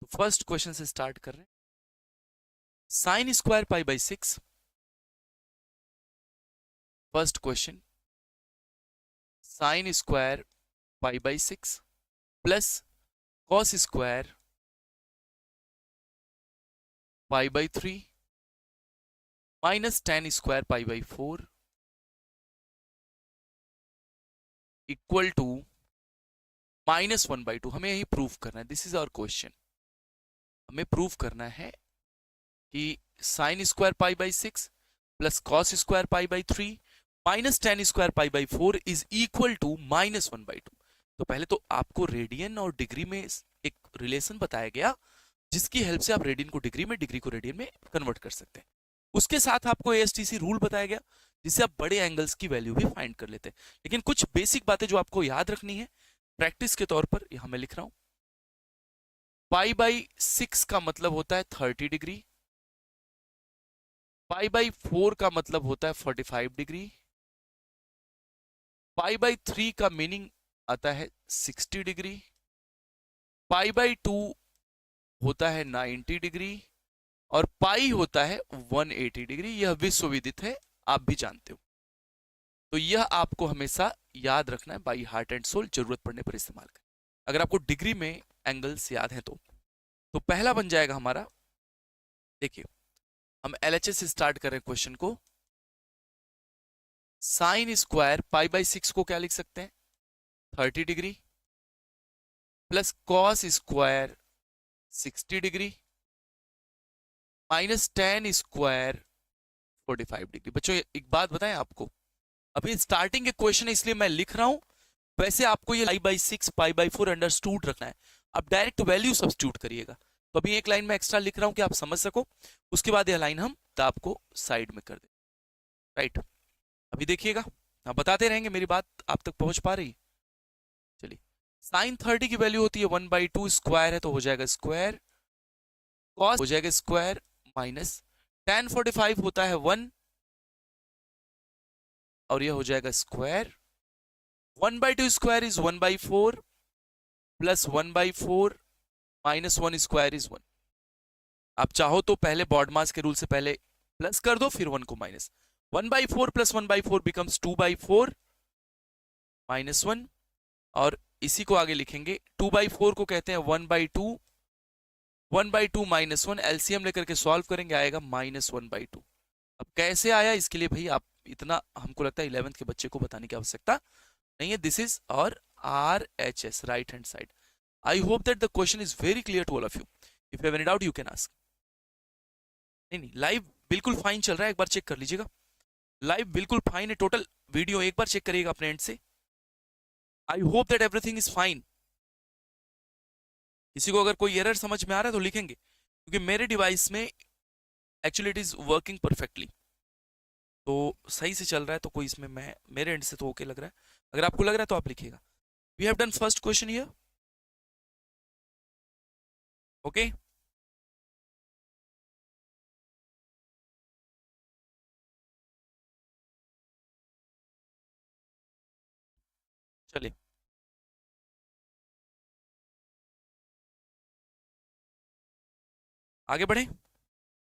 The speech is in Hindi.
तो फर्स्ट क्वेश्चन से स्टार्ट कर रहे हैं। Sine square pi by 6। First question, sine square pi by 6 plus cos square pi by 3 minus ten square pi by 4 equal to -1/2। हमें यही प्रूफ करना है। This is our question. हमें प्रूफ करना है कि sine square pi by 6 plus cos square pi by 3 minus ten square pi by 4 is equal to -1/2। तो पहले तो आपको रेडियन और डिग्री में एक रिलेशन बताया गया, जिसकी हेल्प से आप रेडियन को डिग्री में, डिग्री को रेडियन में कन्वर्ट कर सकते हैं। उसके साथ आपको एएसटीसी रूल बताया गया, जिससे आप बड़े एंगल्स की वैल्यू भी फाइंड कर लेते हैं। लेकिन कुछ बेसिक बातें जो आपको याद रखनी है प्रैक्टिस के तौर पर, यहां मैं लिख रहा हूं। पाई बाई 6 का मतलब होता है 30 डिग्री, पाई बाई 4 का मतलब होता है 45 डिग्री, पाई बाई 3 का मीनिंग आता है 60 डिग्री, पाई बाई 2 होता है 90 डिग्री और पाई होता है 180 डिग्री। यह विश्व विदित है, आप भी जानते हो। तो यह आपको हमेशा याद रखना है, बाई हार्ट एंड सोल, जरूरत पड़ने पर इस्तेमाल करें। अगर आपको डिग्री में एंगल्स याद हैं तो पहला बन जाएगा हमारा, देखिए हम एलएचएस से स्टार्ट कर रहे हैं क्वेश्चन को। साइन स्क्वायर पाई बाई 6 को क्या लिख सकते हैं, 30 degree plus cos square 60 degree minus ten square 45 degree. बच्चों एक बात बताएं आपको, अभी स्टार्टिंग के क्वेश्चन है इसलिए मैं लिख रहा हूं। वैसे आपको ये पाई बाई 6 पाई बाई 4 अंडरस्टूड रखना है। अब डायरेक्ट वैल्यू सब्स्टिट्यूट करिएगा। तो अभी एक लाइन में एक्स्ट्रा लिख रहा हूं कि आप समझ सको। उसके बाद यह लाइन हम आपको साइड में कर दें। राइट, अभी देखिएगा, आप बताते रहेंगे, मेरी बात आप तक पहुंच पा रही है। चलिए, साइन 30 की वैल्यू होती है 1/2, स्क्वायर है तो हो जाएगा स्क्वायर, कॉस हो जाएगा स्क्वायर, माइनस tan 45 होता है 1 और यह हो जाएगा square. 1/2 square is 1/4 plus 1/4 minus 1 square is 1। आप चाहो तो पहले बॉड मास के रूल से पहले प्लस कर दो, फिर 1 को माइनस। 1/4 प्लस 1/4 बिकम्स 2/4 माइनस 1, और इसी को आगे लिखेंगे। 2/4 को कहते हैं 1/2, 1/2 माइनस 1, एलसीएम लेकर के सॉल्व करेंगे, आएगा -1/2। अब कैसे आया, इसके लिए भाई आप इतना, हमको लगता है 11th के बच्चे को बताने की आवश्यकता नहीं है। दिस इज और RHS, right hand side. I hope that the question is very clear to all of you. If you have any doubt you can ask. नहीं, लाइव बिल्कुल फाइन चल रहा है, एक बार चेक कर लीजिएगा। लाइव बिल्कुल फाइन है, टोटल वीडियो एक बार चेक करिएगा अपने एंड से। आई hope that everything is fine. किसी को अगर कोई एरर समझ में आ रहा है तो लिखेंगे, क्योंकि मेरे डिवाइस में actually it is working perfectly, तो सही से चल रहा है। तो कोई इसमें मैं मेरे एंड से तो ओके लग रहा है। अगर आपको लग रहा है तो आप लिखिएगा। We have done first question here. Okay, चलिए आगे बढ़े।